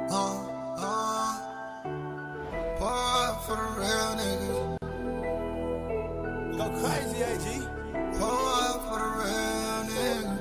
Pour up for the real niggas. Go crazy, AG. Pour up for the real niggas.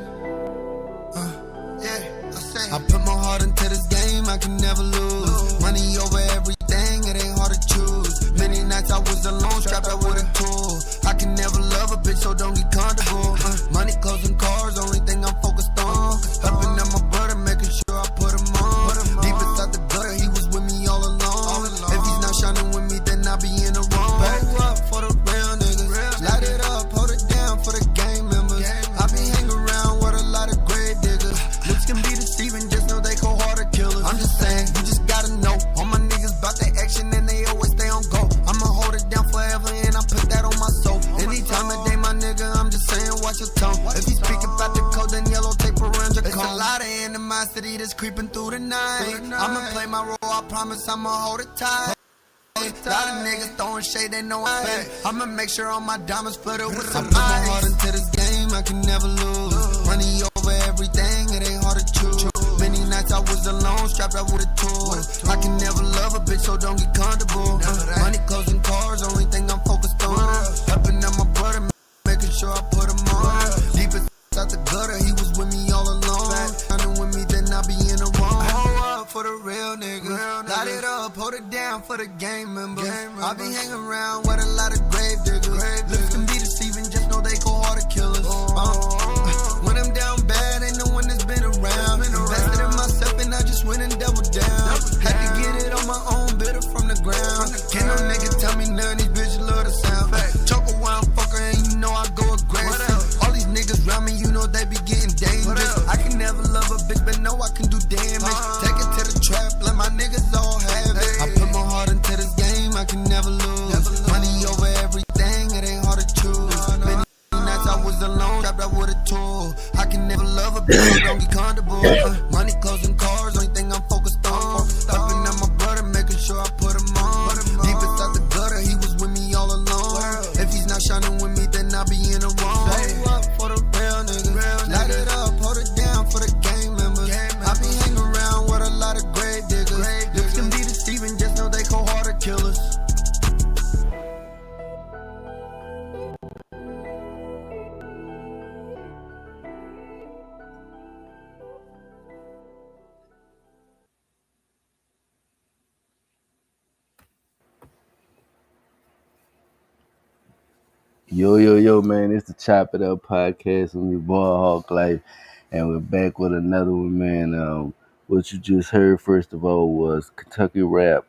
I put my heart into this game, I can never lose. Money over everything, it ain't hard to choose. Many nights I was alone, strapped out with a tool. I can never love a bitch, so don't get comfortable. Money, clothes, and cars, only thing I'm focused on. Helping out my brother, making sure I put him on. Deep inside the gutter, he was with me all along. If he's not shining with me, then I be in the wrong. Pull up for the real niggas. Light it up, hold it down for the gang members. I be hanging around with a lot of grave diggers. Looks can be deceiving, just know they cold hearted killers. I'm just saying, you just gotta know. All my niggas bout their action and they always stay on go. I'ma hold it down forever and I put that on my soul. Anytime of day, my nigga, I'm just saying, watch your tone. If you speaking about the code, then yellow tape around your cone. It's a lot of animosity that's creeping through the night. I'ma play my role, I promise I'ma hold it tight. Lot of niggas throwing shade, they know I'm fake. I'ma make sure all my diamonds flooded with some ice. I put my heart into this game, I can never lose. Money over everything, it ain't hard to choose. Many nights I was alone, strapped out with a tool. I can never love a bitch, so don't get comfortable. Money, clothes, and cars, only thing I'm focused on. Helping out my brother, making sure I put him on. Deep inside the gutter, he was with me all along. Shining with me, then I be in the wrong. Hold up for the real niggas. Light it up, hold it down for the gang members. I be hanging around with a lot of grave diggers. Looks can be deceiving, just know they cold hearted killers. When I'm down bad, ain't no one that's been around. Invested in myself and I just went and doubled down. Had to get it on my own, bitter from the ground. Can't no nigga tell me none, these bitches love the sound. Choke a wild fucker and you know I go aggressive. All these niggas round me, you know they be getting dangerous. I can never love a bitch, but know I can do damage. Take it to the trap, let my niggas all have it. I put my heart into this game, I can never lose. Money over everything, it ain't hard to choose. Many nights I was alone, strapped out with a tool. I can never love a bitch, so don't get comfortable. Money, clothes, and cars, only thing I'm focused on. Helping out my brother, making sure I put him on. Deep inside the gutter, he was with me all along. If he's not shining with me, then I be in the wrong. Hold up for the real niggas. Light it up, hold it down for the gang members. I be hanging around with a lot of grave diggers. Looks can be deceiving, just know they cold hearted killers. Yo, man, it's the Chop It Up podcast on your boy Hawk Life, and we're back with another one, man. What you just heard, first of all, was Kentucky Rap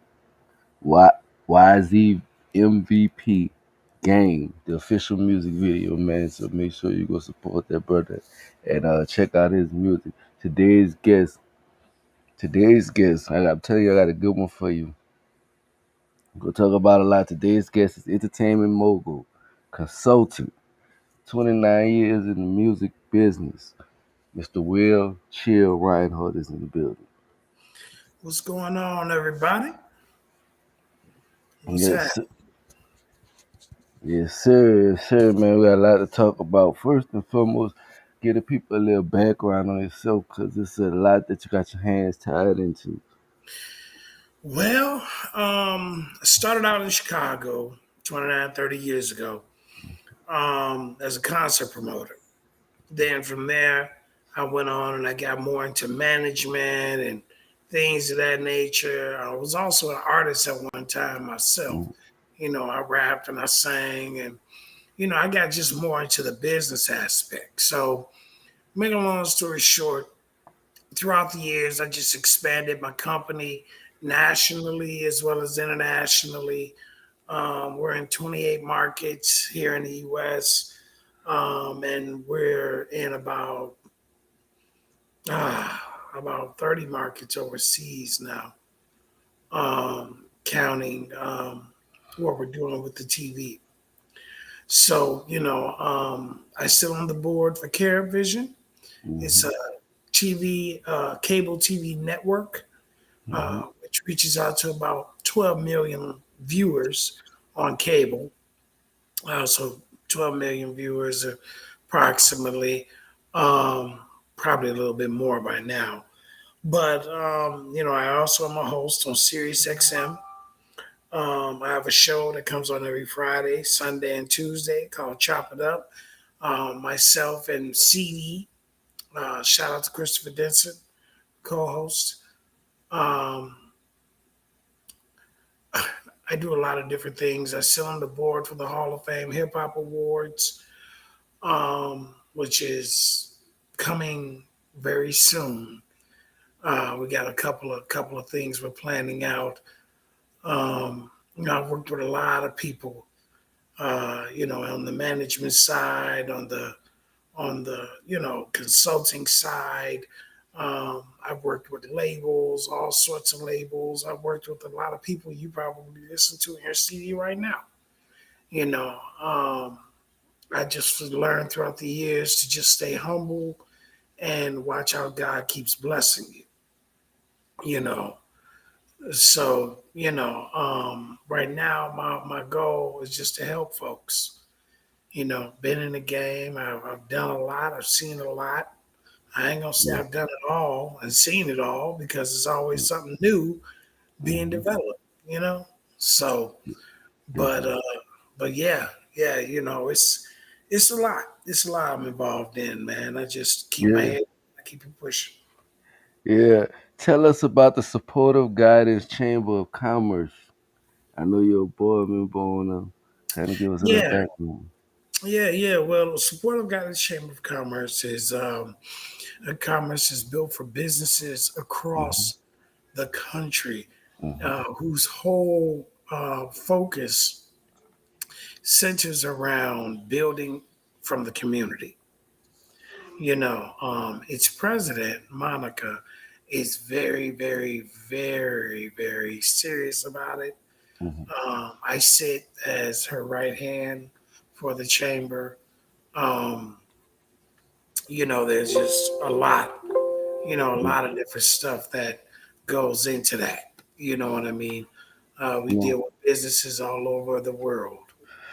YZ MVP Game, the official music video, man. So make sure you go support that brother and check out his music. Today's guest, I'm telling you, I got a good one for you. We'll talk about a lot. Today's guest is entertainment mogul, consultant, 29 years in the music business. Mr. Will Chill Rhinehart is in the building. What's going on, everybody? What's Yes, that? yes, sir, man. We got a lot to talk about. First and foremost, give the people a little background on yourself because it's a lot that you got your hands tied into. Well, I started out in Chicago 29, 30 years ago as a concert promoter. Then from there, I went on and I got more into management and things of that nature. I was also an artist at one time myself. You know, I rapped and I sang and, I got just more into the business aspect. So, make a long story short, throughout the years, I just expanded my company nationally as well as internationally. We're in 28 markets here in the U.S., and we're in about 30 markets overseas now, counting what we're doing with the TV. So, I sit on the board for CareVision. It's a TV, cable TV network, which reaches out to about 12 million viewers on cable. So 12 million viewers approximately, probably a little bit more by now. But I also am a host on Sirius XM. I have a show that comes on every Friday, Sunday, and Tuesday called Chop It Up. Myself and CD, shout out to Christopher Denson, co-host. Um, I do a lot of different things. I sit on the board for the Hall of Fame Hip Hop Awards, which is coming very soon. We got a couple of things we're planning out. I've worked with a lot of people, on the management side, on the consulting side. I've worked with labels, all sorts of labels. I've worked with a lot of people you probably listen to in your CD right now. You know, I just learned throughout the years to just stay humble and watch how God keeps blessing you. You know, so right now my goal is just to help folks. Been in the game. I've done a lot. I've seen a lot. I ain't gonna say Yeah. I've done it all and seen it all because there's always something new being Mm-hmm. developed. You know, so but Definitely. uh, but yeah. It's a lot. It's a lot I'm involved in, man. I just keep my Yeah. head. I keep it pushing. Yeah. Tell us about the Supportive Guidance Chamber of Commerce. I know you're a board member on kind of give us a little Yeah, background. yeah. Well, Supportive Guidance Chamber of Commerce is commerce is built for businesses Mm-hmm. across the country Mm-hmm. whose whole focus centers around building from the community. Its president, Monica, is very, very, very, very serious about it. Mm-hmm. I sit as her right hand for the chamber. Um, there's just a Yeah. lot of different stuff that goes into that. You know what I mean? We Yeah. deal with businesses all over the world,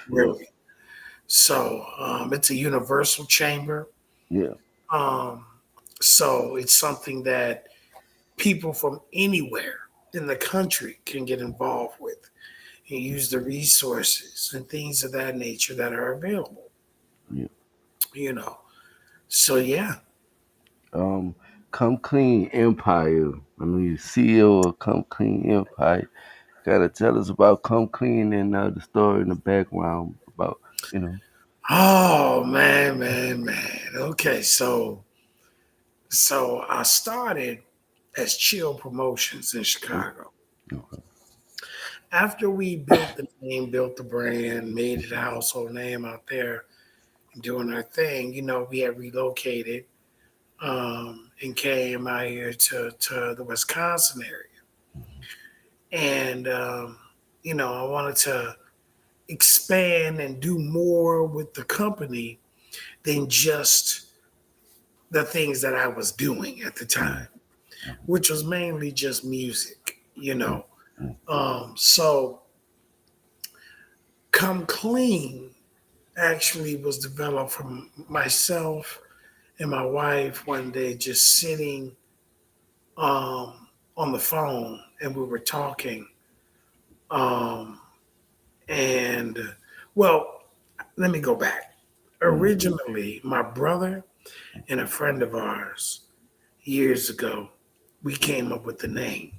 Yeah. really. So it's a universal chamber. Yeah. Um, so it's something that people from anywhere in the country can get involved with and use the resources and things of that nature that are available. Yeah. You know. So yeah. Um, Come Clean Empire. I know you're CEO of Come Clean Empire. Gotta tell us about Come Clean and the story in the background about, you know. Oh man. Okay, so I started as Chill Promotions in Chicago. Okay. After we built the name, built the brand, made it a household name out there, doing our thing, we had relocated and came out here to the Wisconsin area. And, I wanted to expand and do more with the company than just the things that I was doing at the time, which was mainly just music. So Come Clean actually was developed from myself and my wife one day just sitting on the phone and we were talking. Um, and well, let me go back. Originally, my brother and a friend of ours years ago, we came up with the name.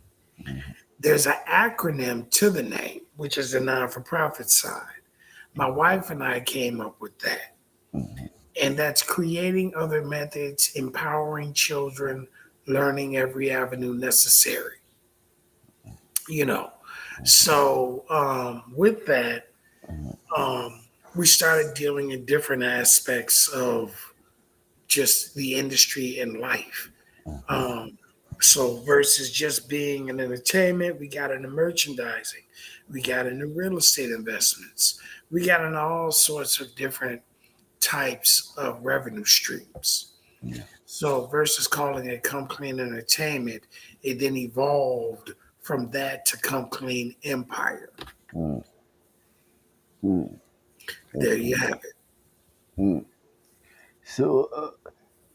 There's an acronym to the name, which is the non for profit side. My wife and I came up with that. And that's creating other methods, empowering children, learning every avenue necessary. You know, so with that, um, we started dealing in different aspects of just the industry and life. Um, so versus just being in entertainment, we got into merchandising, we got into real estate investments, we got into all sorts of different types of revenue streams. Yeah. So versus calling it Come Clean Entertainment, it then evolved from that to Come Clean Empire. Mm, mm, There you okay. have it. Mm. So,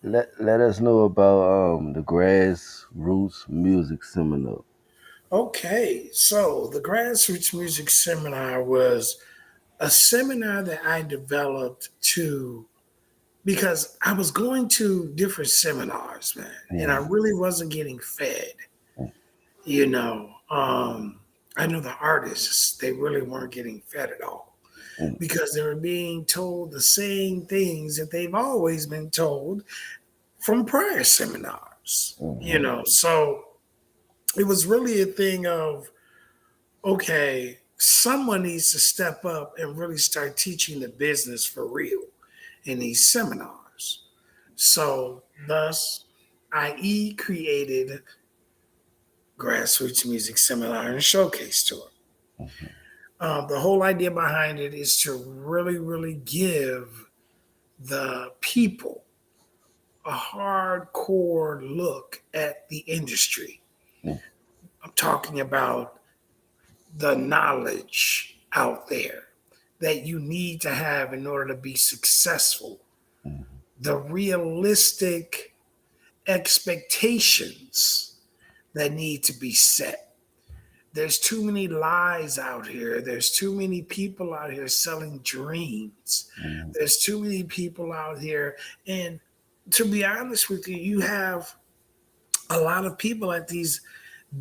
let us know about the grassroots music seminar. Okay, so the Grassroots Music Seminar was a seminar that I developed to because I was going to different seminars, man, and I Mm, really wasn't getting fed. mm, You know, I know the artists, they really weren't getting fed at all mm, because they were being told the same things that they've always been told from prior seminars. You mhm, know, so it was really a thing of, okay, someone needs to step up and really start teaching the business for real in these seminars. So, thus, IE created Grassroots Music Seminar and Showcase Tour. mhm, The whole idea behind it is to really, really give the people a hardcore look at the industry. mm, I'm talking about the knowledge out there that you need to have in order to be successful, mhm, the realistic expectations that need to be set. There's too many lies out here. There's too many people out here selling dreams. mhm, There's too many people out here. And to be honest with you, you have a lot of people at these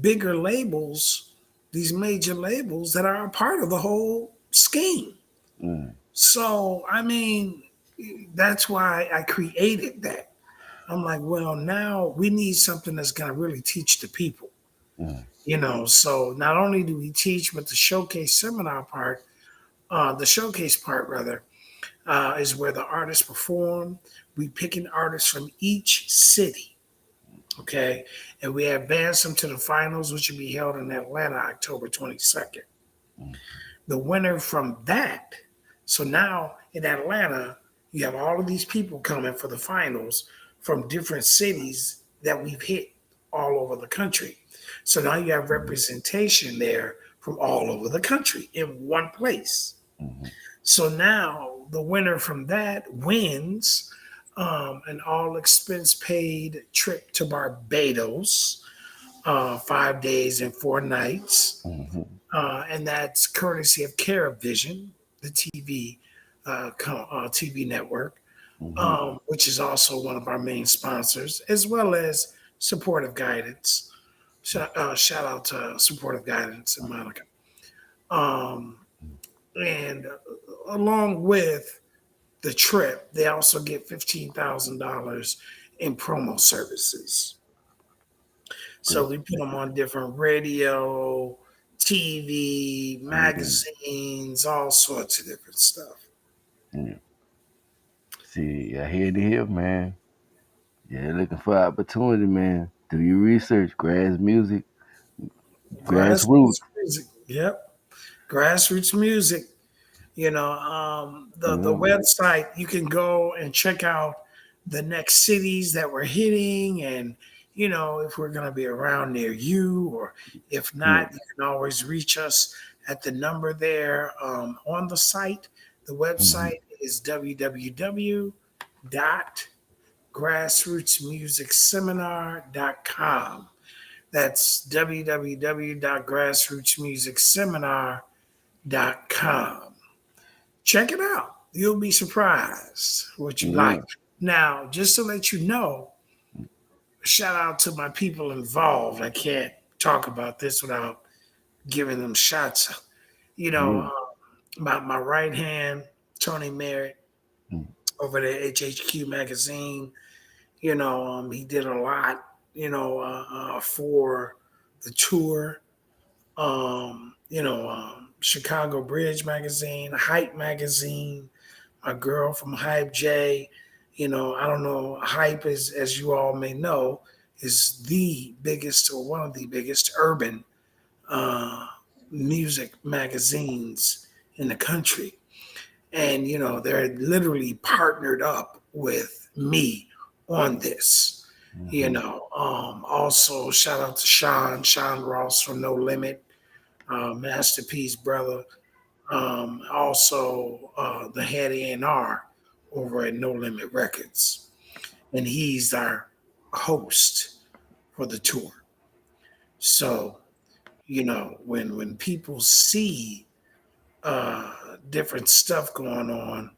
bigger labels, these major labels that are a part of the whole scheme. mm, So, I mean, that's why I created that. I'm like, well, now we need something that's going to really teach the people, mm, So not only do we teach, but the showcase seminar part, the showcase part rather, is where the artists perform. We pick an artist from each city, okay, and we advance them to the finals, which will be held in Atlanta, October 22nd. mm, The winner from that. So now in Atlanta, you have all of these people coming for the finals from different cities that we've hit all over the country. So now you have representation there from all over the country in one place. mhm, So now the winner from that wins an all expense paid trip to Barbados, 5 days and 4 nights, mhm, and that's courtesy of Caravision, the TV network, mhm. which is also one of our main sponsors, as well as Supportive Guidance. Shout out to Supportive Guidance and Monica. Um, and along with the trip, they also get $15,000 in promo services. So Good. we put them on different radio, TV, Mm, magazines, all sorts of different stuff. mm. See, I hear it here, man. Yeah, looking for opportunity, man. Do your research, Grassroots grassroots. music. Yep. Grassroots music. The Mm, website, you can go and check out the next cities that we're hitting, and if we're going to be around near you, or if mm, not, you can always reach us at the number there on the site. The mhm, website is www.grassrootsmusicseminar.com. That's www.grassrootsmusicseminar.com. Check it out. You'll be surprised what you like. yeah. Now, just to let you know, shout out to my people involved. I can't talk about this without giving them shots. You know, Mm, uh, my right hand, Tony Merritt, mm, over there at HHQ Magazine. He did a lot, for the tour. Chicago Bridge Magazine, Hype Magazine, my girl from Hype J. I don't know, Hype is, as you all may know, is the biggest or one of the biggest urban uh, music magazines in the country. And, they're literally partnered up with me on this. mhm, Also, shout out to Sean Ross from No Limit, Masterpiece Brother. Also, the head A&R over at No Limit Records. and he's our host for the tour. So, when people see different stuff going on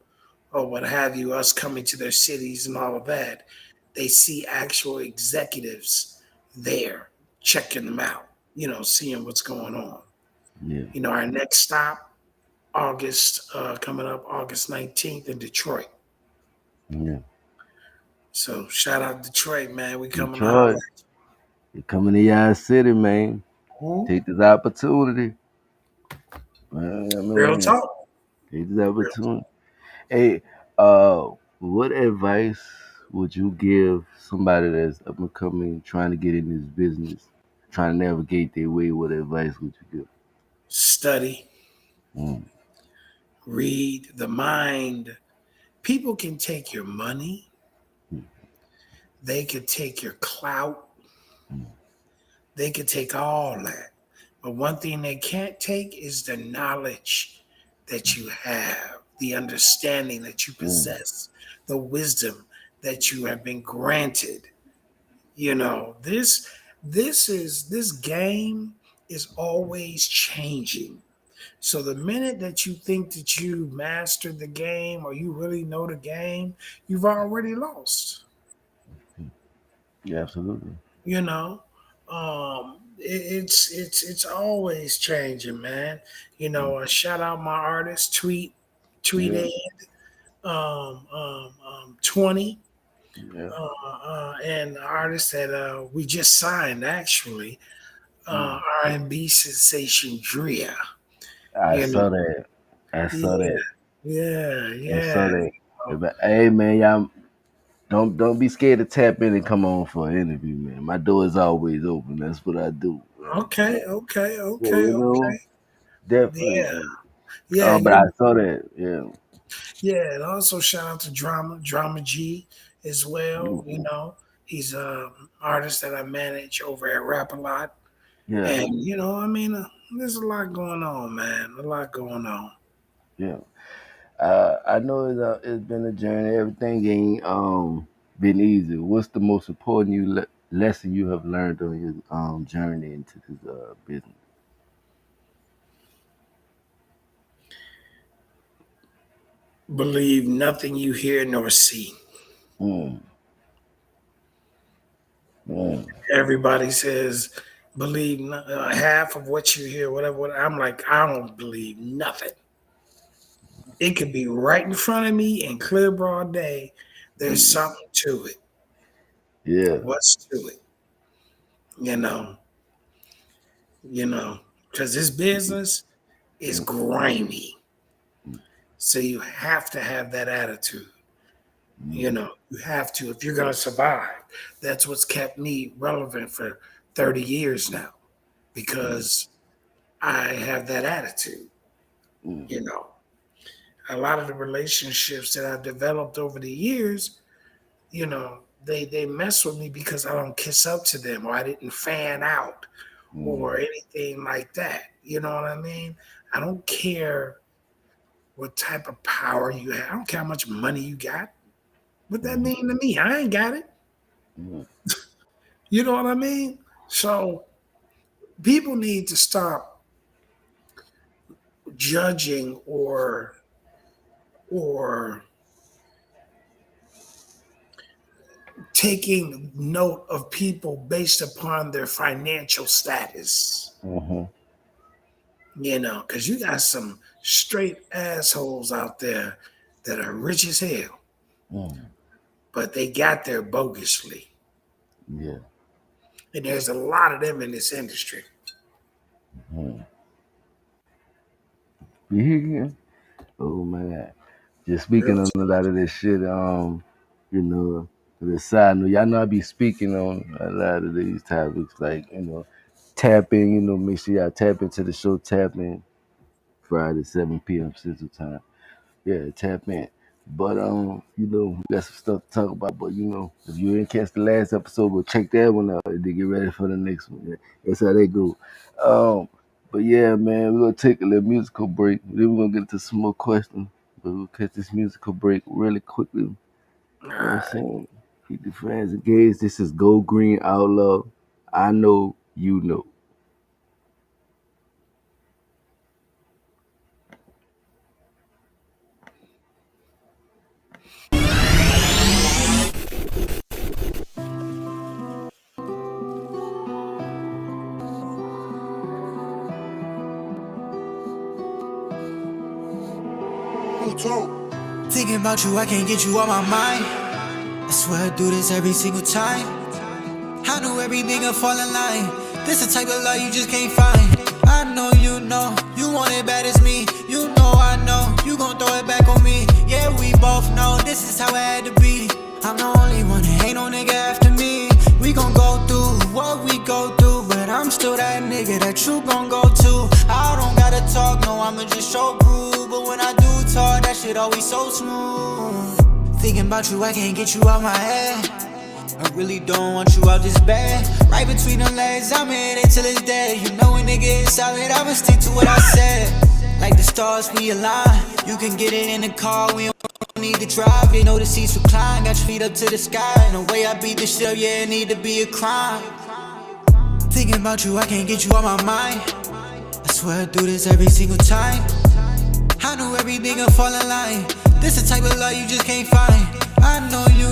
or what have you, us coming to their cities and all of that, they see actual executives there checking them out, seeing what's going on. Yeah, Our next stop, coming up August 19th in Detroit. yeah. So shout out Detroit, man. We coming to holler Detroit, you coming to y'all city, man. at you. Take this opportunity. I Real mean, talk. take this Real talk. opportunity. Hey, what advice would you give somebody that's up and coming, trying to get in this business, trying to navigate their way? What advice would you give? Study, Mm, read the mind. People can take your money, mm, they could take your clout, mm, they could take all that. But one thing they can't take is the knowledge that you have, the understanding that you mm, possess, the wisdom that you have been granted. This game is always changing. So the minute that you think that you mastered the game or you really know the game, you've already lost. yeah, absolutely. You know, it's always changing, man. Mm, Shout out my artist, tweet yeah, a 20, yeah. and the artist that we just signed actually, Mm. R&B sensation Drea. I You know, saw that. I saw yeah, that. yeah, I yeah. saw that. But, hey, man, y'all don't be scared to tap in and come on for an interview, man. My door is always open. That's what I do. Okay, okay, So, okay, okay. definitely. Yeah, yeah, But I saw that. Yeah. yeah. And also shout out to Drama G as well. Mhm. He's a artist that I manage over at Rap a Lot, Yeah. and there's a lot going on, man. A lot going on. Yeah. I know it's been a journey. Everything ain't been easy. What's the most important lesson you have learned on your journey into this business? Believe nothing you hear nor see. Mm, mm, Everybody says believe half of what you hear, whatever. I'm like, I don't believe nothing. It could be right in front of me in clear broad day. There's mm. something to it. Yeah. What's to it? You know, because this business is Mm, grimy. mm, So you have to have that attitude. mm, You have to if you're going to survive. That's what's kept me relevant for 30 years now mm, because I have that attitude. mm, You know, a lot of the relationships that I've developed over the years, they mess with me because I don't kiss up to them or I didn't fan out mm, or anything like that. You know what I mean? I don't care what type of power you have. I don't care how much money you got. What that mm, mean to me? I ain't got it. mm, You know what I mean? So people need to stop judging or taking note of people based upon their financial status. mhm, Because you got some straight assholes out there that are rich as hell, mm. but they got there bogusly. Yeah. And there's a lot of them in this industry. Mm. You hear me? Oh man. Just Real speaking on a lot of this shit, you know, to the side note, y'all know I be speaking on a lot of these topics, like, tap in, make sure y'all tap into the show, tap in Friday, 7 p.m. Central Time. Yeah, tap in. But we got some stuff to talk about. But if you didn't catch the last episode, go check that one out and then get ready for the next one. Yeah, that's how they go. Um, but yeah, man, we're gonna take a little musical break. Then we're gonna get into some more questions. But we'll catch this musical break really quickly. You All know what I'm right. saying? Keep the fans engaged. This is Go Green Outlaw. I know you know. Thinking about you, I can't get you on my mind. I swear I do this every single time. I knew everything would fall in line. This the type of love you just can't find. I know you want it bad as me. You know I know, you gon' throw it back on me. Yeah, we both know this is how it had to be. I'm the only one, there ain't no nigga after me. We gon' go through what we go through, but I'm still that nigga that you gon' go to. I don't gotta talk, no, I'ma just show proof. But when I do talk, that shit always so smooth. Thinking about you, I can't get you out my head. I really don't want you out this bad. Right between the legs, I'm in it till it's dead. You know when nigga is solid, I'ma stick to what I said. Like the stars, we align. You can get it in the car, we don't need to drive. You know the seats recline, got your feet up to the sky. And the way I beat this shit up, yeah, it need to be a crime. Thinking about you, I can't get you out my mind. I swear I do this every single time. I knew everything would fall in line. This the type of love you just can't find. I know, you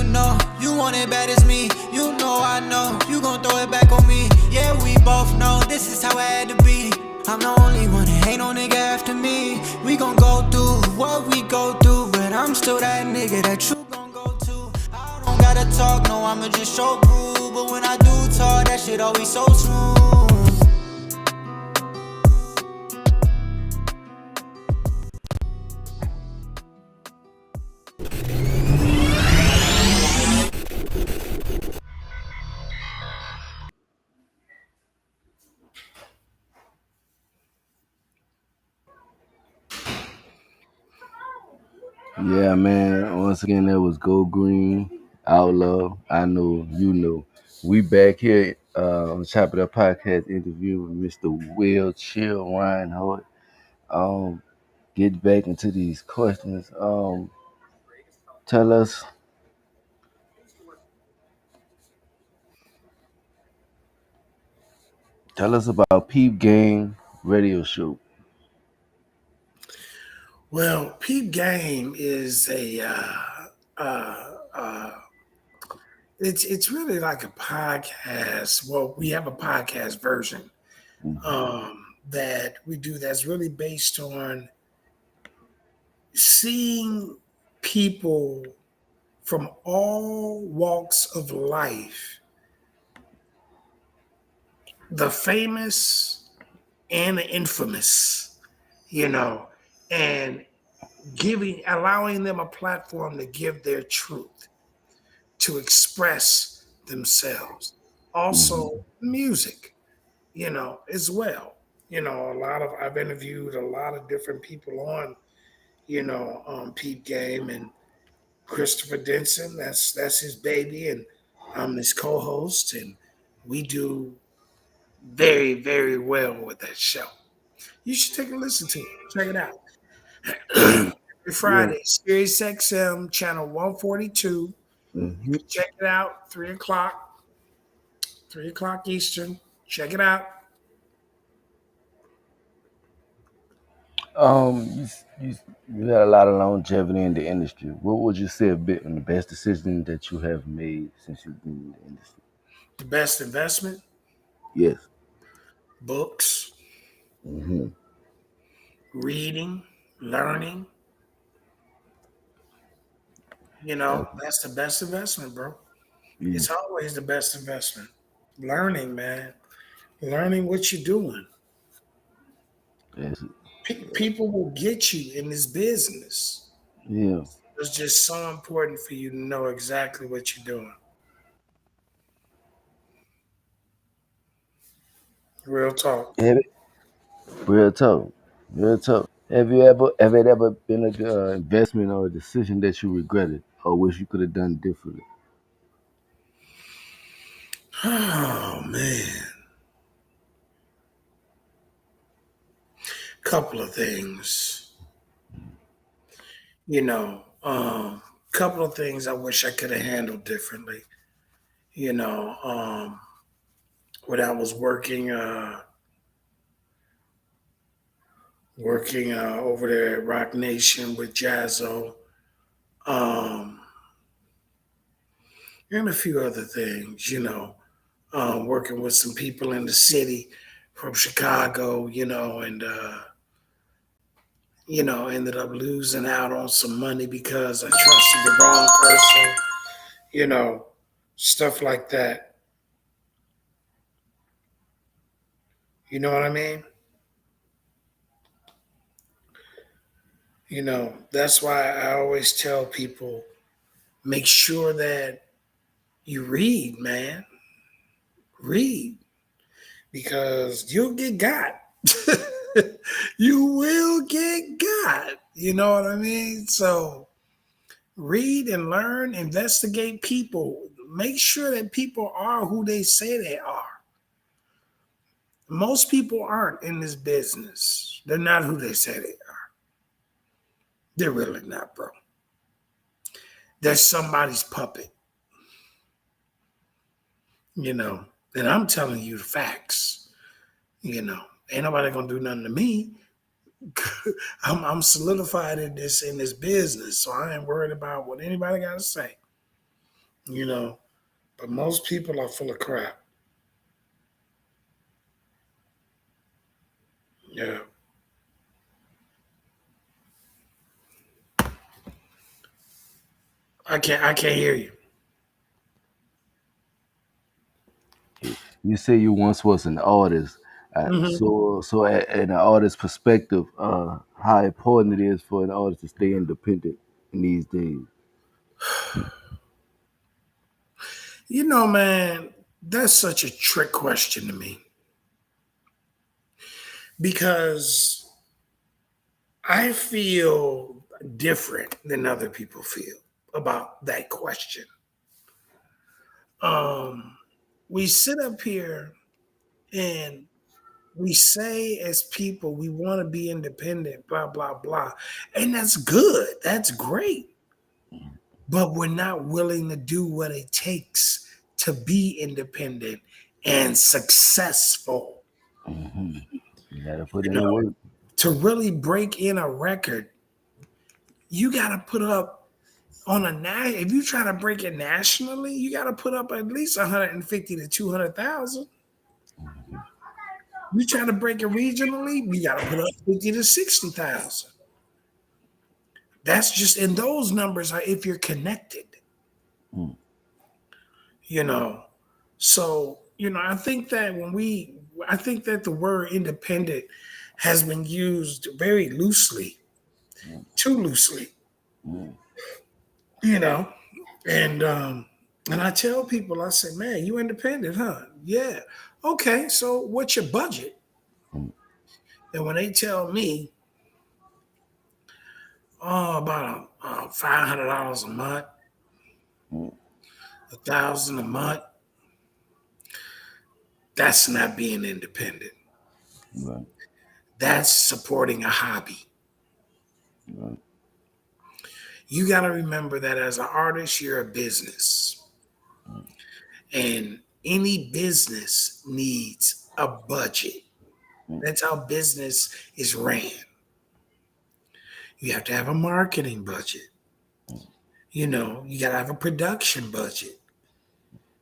want it bad as me. You know I know, you gon' throw it back on me. Yeah, we both know, this is how it had to be. I'm the only one, there ain't no nigga after me. We gon' go through what we go through, but I'm still that nigga that you gon' go to. I don't gotta talk, no, I'ma just show proof. But when I do talk, that shit always so smooth. Yeah, man. Once again, that was Go Green Outlaw. I know you know. We back here on the Chop It Up podcast interview with Mr. Will Chill Rhinehart. Um, get back into these questions. Tell us, tell us about Peep Game Radio Show. Well, Peep Game is a uh, uh, it's really like a podcast. Well, we have a podcast version that we do that's really based on seeing people from all walks of life, the famous and the infamous, you know, and allowing them a platform to give their truth, to express themselves. Also, Mm-hmm. music, as well. I've interviewed a lot of different people on, Peep Game, and Christopher Denson. That's his baby, and I'm his co-host, and we do very, very well with that show. You should take a listen to it. Check it out. Yeah, Every yeah. Friday, Sirius XM channel 142. You Mm-hmm. can check it out, 3 o'clock Eastern. Check it out. You had a lot of longevity in the industry. What would you say have been the best decision that you have made since you've been in the industry? The best investment, Yes. books, Mm-hmm. reading, learning. That's the best investment, bro. Yeah. It's always the best investment. Learning, man. Learning what you're doing. That's it. People will get you in this business. Yeah. It's just so important for you to know exactly what you're doing. Real talk. Have it, real talk. Real talk. Have it ever been a investment or a decision that you regretted or wish you could have done differently? Oh man. Couple of things. couple of things I wish I could have handled differently. You know, when I was working over there at Rock Nation with Jazzo, um, and a few other things. Working with some people in the city from Chicago. Ended up losing out on some money because I trusted the wrong person. You know, stuff like that. You know what I mean? That's why I always tell people make sure that you read, man. Read because you'll get got. You will get got. You know what I mean? So read and learn, investigate people. Make sure that people are who they say they are. Most people aren't in this business. They're not who they say they are. They're really not, bro. They're somebody's puppet, you know. And I'm telling you the facts, you know. Ain't nobody gonna do nothing to me. I'm solidified in this business, so I ain't worried about what anybody got to say, you know. But most people are full of crap. Yeah. I can't hear you. You say you once was an artist. Hmm. In an artist's perspective, how important it is for an artist to stay independent in these days. Man, that's such a trick question to me because I feel different than other people feel about that question. Um, we sit up here and we say as people we want to be independent, blah, blah, blah. And that's good. That's great. But we're not willing to do what it takes to be independent and successful. You gotta put You in the know, work. to really break in a record, you got to put up if you try to break it nationally, you got to put up at least 150 to 200,000. You try to break it regionally, you got to put up 50 to 60,000. That's just, and those numbers are if you're connected, Mm, you know. So, I think that the word independent has been used very loosely, mm, too loosely, mm, you know. And I tell people, I say, man, you independent, huh? Yeah. Okay, so what's your budget? mm, And when they tell me, oh, about $500 a month, mm, 1,000 a month, that's not being independent. right, That's supporting a hobby. right, You got to remember that as an artist, you're a business. And any business needs a budget. mm, That's how business is ran. You have to have a marketing budget. You got to have a production budget.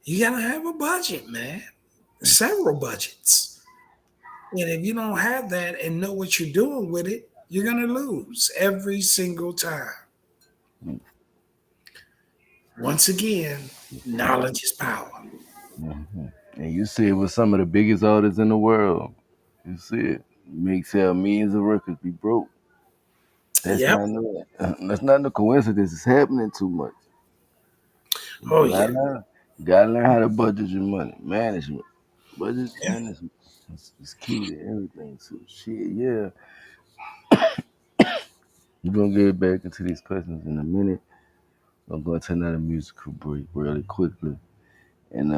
You got to have a budget, man. Several budgets. And if you don't have that and know what you're doing with it, you're going to lose every single time. mm, Once again, knowledge is power. And you see it with some of the biggest artists in the world. You see it. Make sell millions of records, be broke. Yep. That's not no coincidence. It's happening too much. Oh, You yeah. gotta learn how to budget your money. Management. Budget management is key to everything. So shit, yeah. We're gonna get back into these questions in a minute. I'm gonna turn out a musical break really quickly. And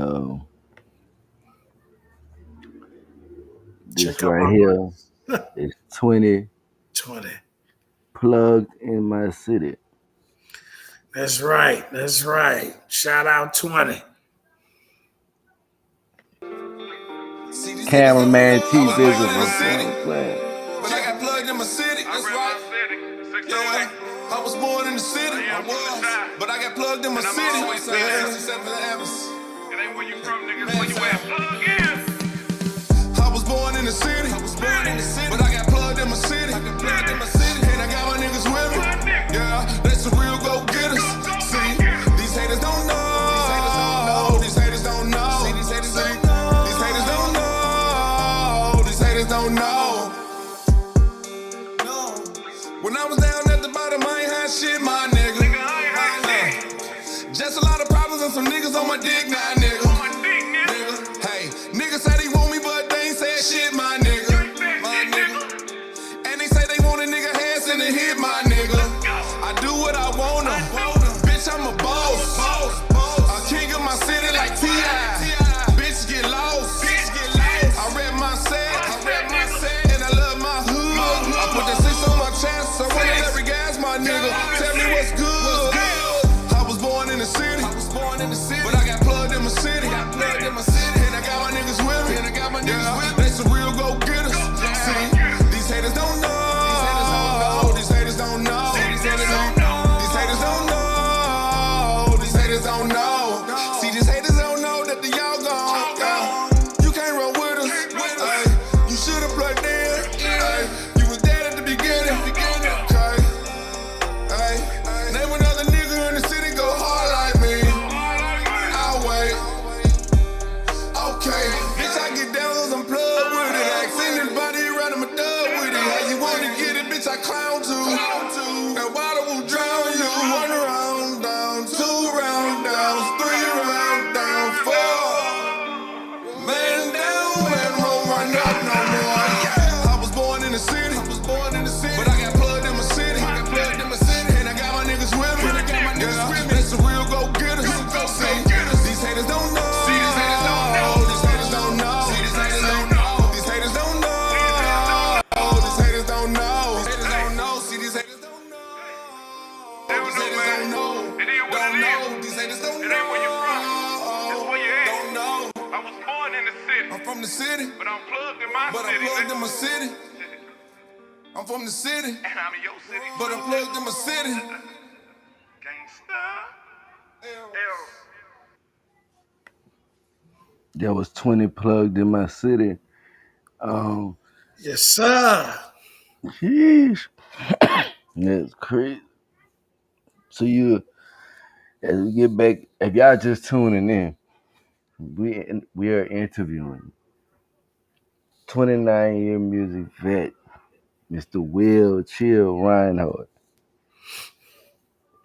this Check out right my here is 20 20. plugged in my city. That's right. That's right. Shout out 20. See, these niggas don't know. Cameraman I T was born in the Visible. You know city, what I'm saying? but I got plugged in my city. That's right. Yeah, I was born in the city. I was, but I got plugged in my city. It ain't where you from, niggas. Where you at? Plug in. I was born in the city. But I got plugged in my city. And I got my niggas with me. Yeah, that's the real go getters. See, these haters don't know. These haters don't know. These haters don't know. These haters don't know. When I was down at the bottom, I ain't had shit, my nigga. Just a lot of problems and some niggas on my dick now, nigga. Hey, niggas say they want me, but they ain't said shit, my nigga. And they say they want a nigga hands in the hit, my nigga. I do what I wanna. Bitch, I'm a boss. A king of my city like T.I. Bitch, get lost. I rep my set. And I love my hood. I put the 6 on my chest. So when every gas, my nigga. Tell me what's good. I was born in the city. But I got plugged in my city. And I got my niggas with me. Yeah, they some real go getters. See, these haters don't know. These haters don't know. These haters don't know. These haters don't know. These haters don't know. See, these haters don't know that the y'all gone. You can't run with us. Ay, you should've plugged in. Ay, you was dead at the beginning. Okay. Ay, name another nigga in the city go hard like me. I'll wait. Okay, bitch, I get down cause I'm plugged with it. Ask anybody around him a dub with it. How you wanna get it, bitch, I clown too. And water will drown you. 1 round down, 2 round downs, 3 round down, 4. Man down, man won't run up no more. I was born in the city. But I got plugged in my city. And I got my niggas with me. Yeah, that's the real go getters. See, these haters don't know. These haters don't know. These haters don't know. These haters don't know. These haters don't know. These haters don't know. See, these haters don't know. These haters don't know. Don't know. These haters don't It ain't where you from. It's know. where you at. Don't know. I was born in the city, I'm from the city, but I'm plugged in my but I'm city. plugged in my city. I'm from the city, And I'm in your city. but I'm plugged in my city. Gangsta. L. There was 20 plugged in my city. Yes, sir. Sheesh. That's crazy. So as we get back, if y'all just tuning in, we are interviewing 29-year music vet, Mr. Will Chill Rhinehart.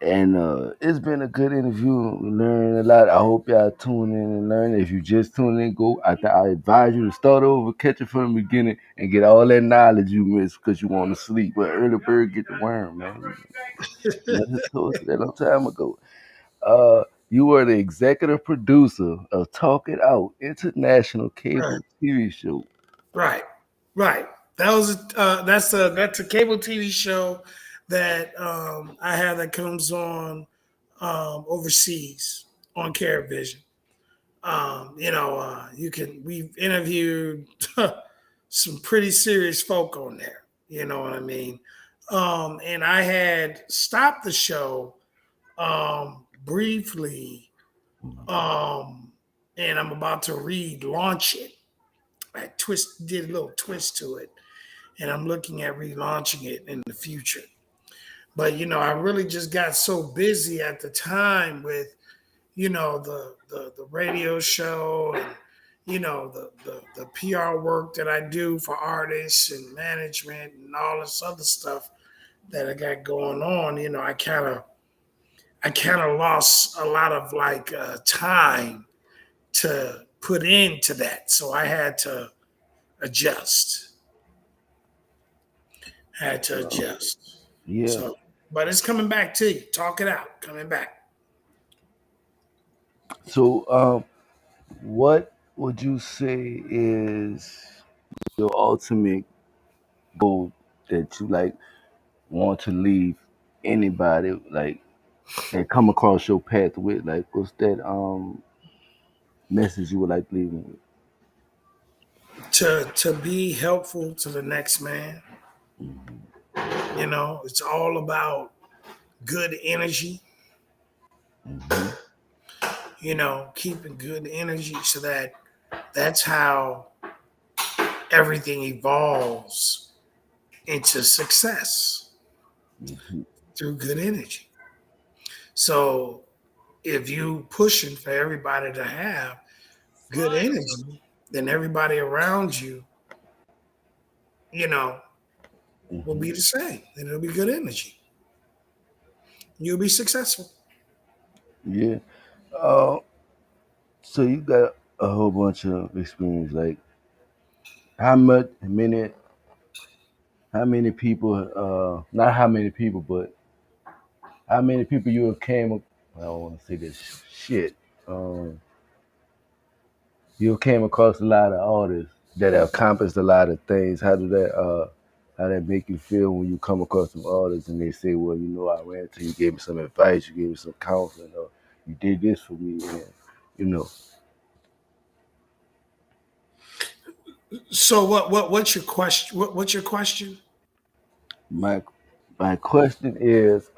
And it's been a good interview. We learned a lot. I hope y'all tune in and learn. If you just tune in, I advise you to start over, catch it from the beginning, and get all that knowledge you missed because you want to sleep. But early bird get the worm, man. I just told you that a long time ago. You were the executive producer of Talk It Out International Right. Cable TV Show. Right. Right. That's a cable TV show that I have that comes on overseas on Carevision. We've interviewed some pretty serious folk on there. You know what I mean? And I had stopped the show briefly, and I'm about to relaunch it. I did a little twist to it, and I'm looking at relaunching it in the future. But I really just got so busy at the time with the radio show and the PR work that I do for artists and management and all this other stuff that I got going on. I kind of lost a lot of time to put into that, so I had to adjust. Had to adjust. Yeah. So, but it's coming back to you. Talk it out. Coming back. So, what would you say is your ultimate goal that you want to leave anybody? Like, that come across your path with? Like, what's that message you would like to leave them with? To be helpful to the next man. It's all about good energy, Mm-hmm. keeping good energy so that's how everything evolves into success Mm-hmm. through good energy. So if you pushing for everybody to have good energy, then everybody around you, you know, will Mm-hmm. be the same. And it'll be good energy. You'll be successful. Yeah. Uh, so you got a whole bunch of experience. Like, how much, how many people? Not how many people, but how many people you have came? I don't want to say this shit. Um, you came across a lot of artists that have accomplished a lot of things. How that make you feel when you come across some artists and they say, well, I ran to you, gave me some advice, you gave me some counseling, or you did this for me, and you know, So what's your question? What's your question? my my question is,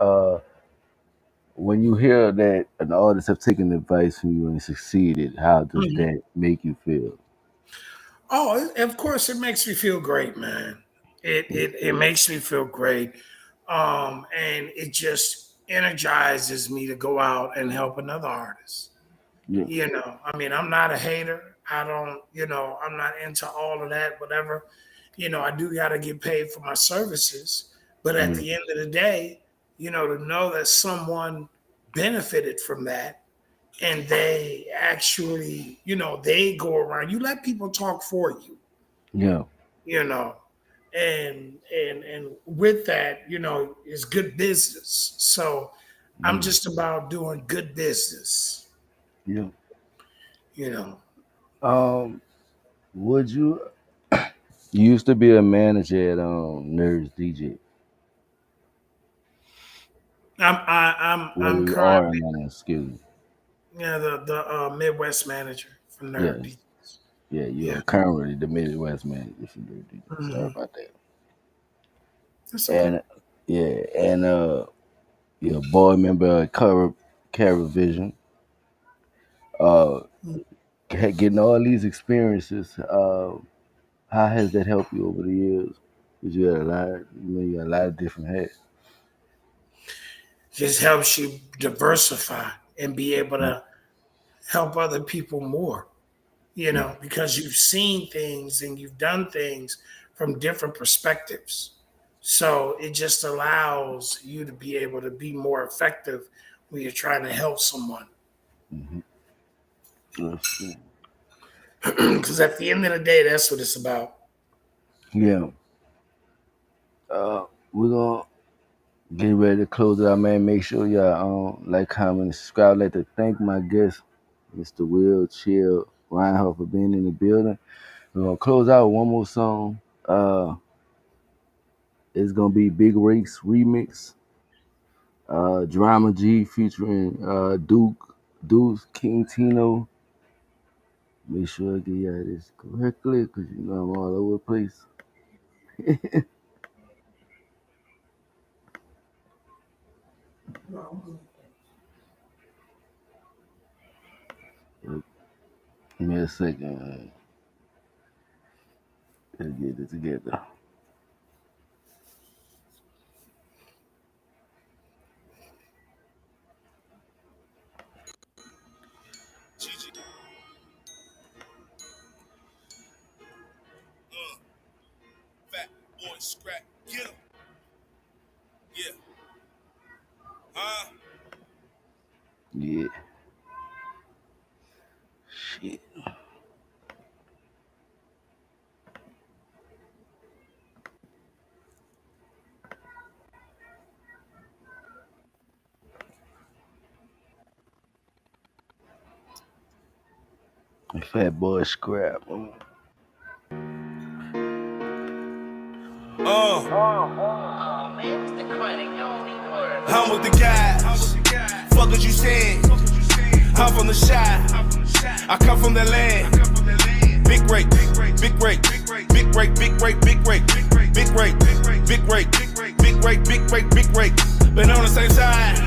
when you hear that an artist have taken advice from you and succeeded, how does that make you feel? Oh, of course, it makes me feel great, man. It makes me feel great, and it just energizes me to go out and help another artist. Yeah. I mean, I'm not a hater. I don't, I'm not into all of that. Whatever, I do got to get paid for my services, but at Yeah. the end of the day, to know that someone benefited from that and they actually, they go around. You let people talk for you, Yeah. you know, and with that, is good business. So I'm Yeah. just about doing good business, Yeah. you know. Um, would you used to be a manager at Nerds DJ? I'm You are a currently, manager, excuse me. the Midwest manager for Nerd Yes. D. Yeah, you Yeah. are currently the Midwest manager for Nerds DJ. Sorry Mhm. about that. That's okay. And yeah, and you're a board member of Caravision. Uh, getting all these experiences. How has that helped you over the years? Because you had a lot, you got a lot of different hats. Just helps you diversify and be able Yeah. to help other people more, Yeah. because you've seen things and you've done things from different perspectives. So it just allows you to be able to be more effective when you're trying to help someone. Mm-hmm. Yes, yeah. Because at the end of the day, that's what it's about. Yeah. We're gonna get ready to close it out, man. Make sure y'all like, comment, and subscribe. I'd like to thank my guest, Mr. Will Chill Rhinehart, for being in the building. We're gonna close out with one more song. It's gonna be Big Race remix. Drama G featuring Deuce King Tino. Make sure I get y'all this correctly, cause I'm all over the place. Give me a second. Let's get it together. Fat boy scrap, get him. Yeah. Huh? Yeah. Shit. Fat boy scrap. I'm with the guys. Fuck what you saying? I'm from the shy. I come from the land. Big rake, big rake, big rake, big rake, big rake, big rake, big rake, big rake, big rake, big rake. Been on the same side.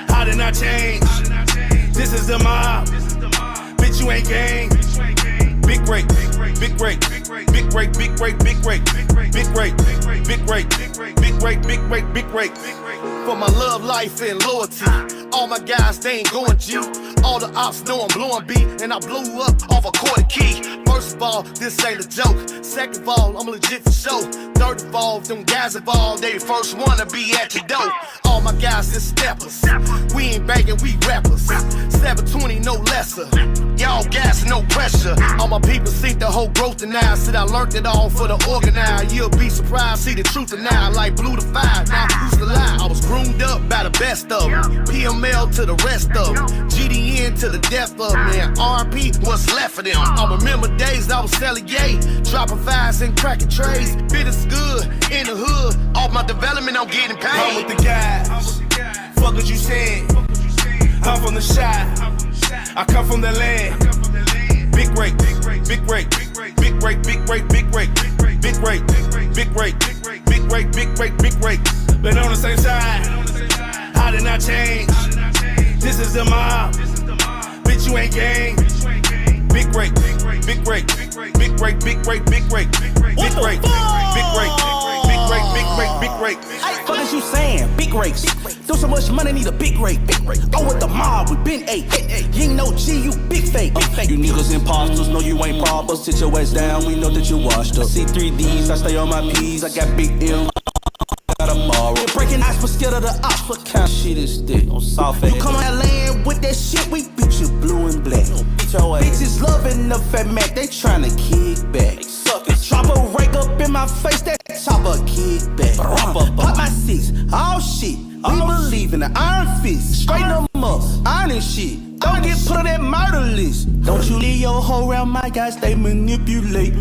I did not change. This is the mob. Bitch, you ain't gang. Big rake, big rake, big rake, big rake, big rake, big rake, big rake, big rake, big rake, big rake. For my love life and loyalty, all my guys, they ain't going G. All the ops know I'm blowing beat, and I blew up off a quarter key. First of all, this ain't a joke. Second of all, I'm legit for show. Third of all, them guys involved, they first wanna be at your door. All my guys is steppers. We ain't begging, we rappers. 720, no lesser. Y'all gas, no pressure. All my people see the whole growth and now. Said I learned it all for the organize. You'll be surprised, see the truth and now. Like blue to fire, now who's the lie? I was groomed up by the best of them. PML to the rest of them. GDN to the death of them. And RP, what's left of them? I remember days I was selling yay. Dropping fives and cracking trays. Bit is good in the hood. Off my development, I'm getting paid. I'm with the guys. Fuck what you saying? I'm from the shy. I come from the land. Big rake, big rake, big rake, big rake, big rake, big rake, big rake, big rake, big rake, big rake, big rake. Been on the same side. I did not change. This is the mob. Bitch, you ain't gang. Big rake, big rake, big rake, big rake, big rake, big rake, big rake, big rake, big rake, big rake, big rake. What is you saying? Big rakes. Do so much money, need a big rake. Go with the mob, we been eight. You ain't no G, you big fake. You niggas imposters, know you ain't proper. Sit your ass down, we know that you washed up. I see 3Ds, I stay on my P's. I got big M. Got a borrow. You're breaking ice, but scared of the ops. What kind of shit is this? On soft ass. You come on that land with that shit, we beat you blue and black. Bitches loving the fat Mac, they tryna kick back. Drop a rake up in my face, that chopper kick back. Pop my six, all shit. We believe in the iron fist. Straighten them up, iron shit. Don't get put on that murder list. Don't you leave your hoe around my guys, they manipulate.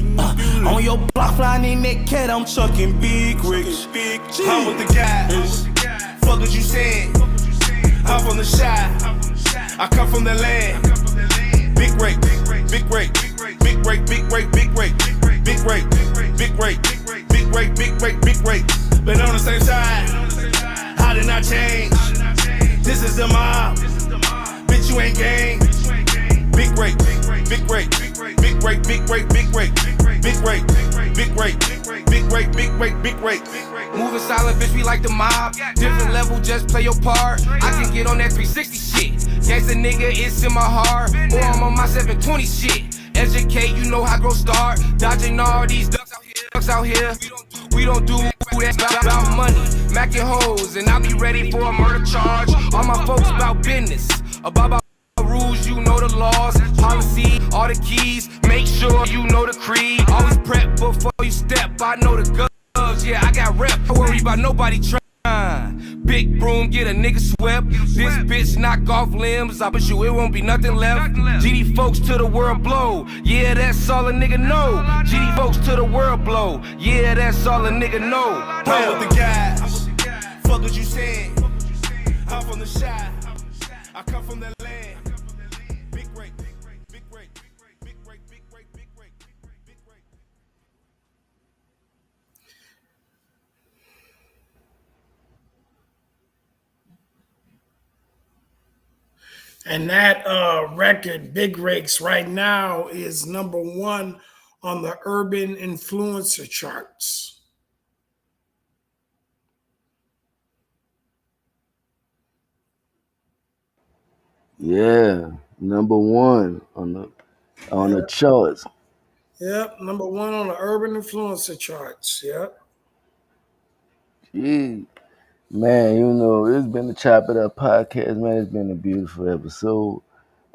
On your block flying in that cat, I'm chucking big rigs. I'm with the guys. Fuck what you saying? I'm from the shy. I come from the land. Big rake, big rake, big rake, big rake, big rake, big rake, big rake, big rake, big rake, big rake, big rake. Been on the same side. I did not change. This is the mob. Bitch, you ain't gang. Big rake, big rake, big rake, big rake, big rake, big rake, big rake, big rake, big rake, big rake. Moving silent, bitch, we like the mob. Different level, just play your part. I can get on that 360 shit. Gangsta nigga, it's in my heart. Or I'm on my 720 shit. Educate, you know how growth start. Dodging all these ducks out here. We don't do that about money. Macking hoes, and I'll be ready for a murder charge. All my folks about business. About rules, you know the laws. Policy, all the keys. Make sure you know the creed. Always prep before you step. I know the guns, yeah, I got rep. Don't worry about nobody trying. Big broom, get a nigga swept. This bitch knock off limbs. I bet you it won't be nothing left. GD folks to the world blow. Yeah, that's all a nigga know. GD folks to the world blow. Yeah, that's all a nigga know. I'm with the guys. Fuck what you saying? I'm from the shy. I come from the land. Big rake, big rake, big rake, big rake, big rake, big rake, big rake. And that record, Big Rakes, right now is number one on the Urban Influencer charts. Yeah, number one on the charts. Yep, number one on the Urban Influencer charts. Yep. Gee, man, you know, it's been the Chop It Up podcast, man. It's been a beautiful episode.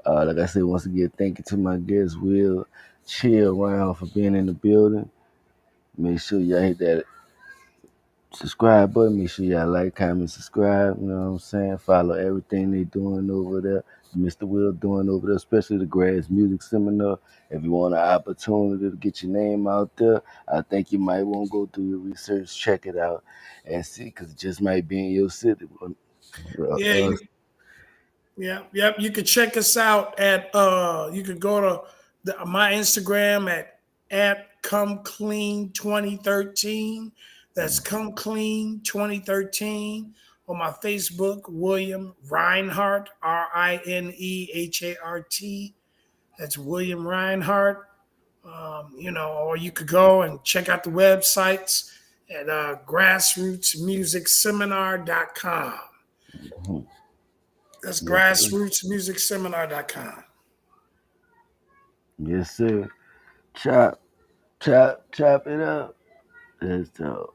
Like I said, once again, thank you to my guest, Will Chill Round, for being in the building. Make sure y'all hit that subscribe button. Make sure y'all like, comment, subscribe. You know what I'm saying? Follow everything they doing over there. Mr. Will doing over there, especially the Grass Music Seminar. If you want an opportunity to get your name out there, I think you might want to go do your research, check it out, and see, because it just might be in your city. Yeah, Yep. You can check us out at you could go to my Instagram at come clean 2013. That's come clean 2013. On my Facebook, William Rhinehart, Rhinehart. That's William Rhinehart. Or you could go and check out the websites at grassrootsmusicseminar.com. Mhm. That's Yes, sir. grassrootsmusicseminar.com. Yes, sir. Chop, chop, chop it up. Let's talk.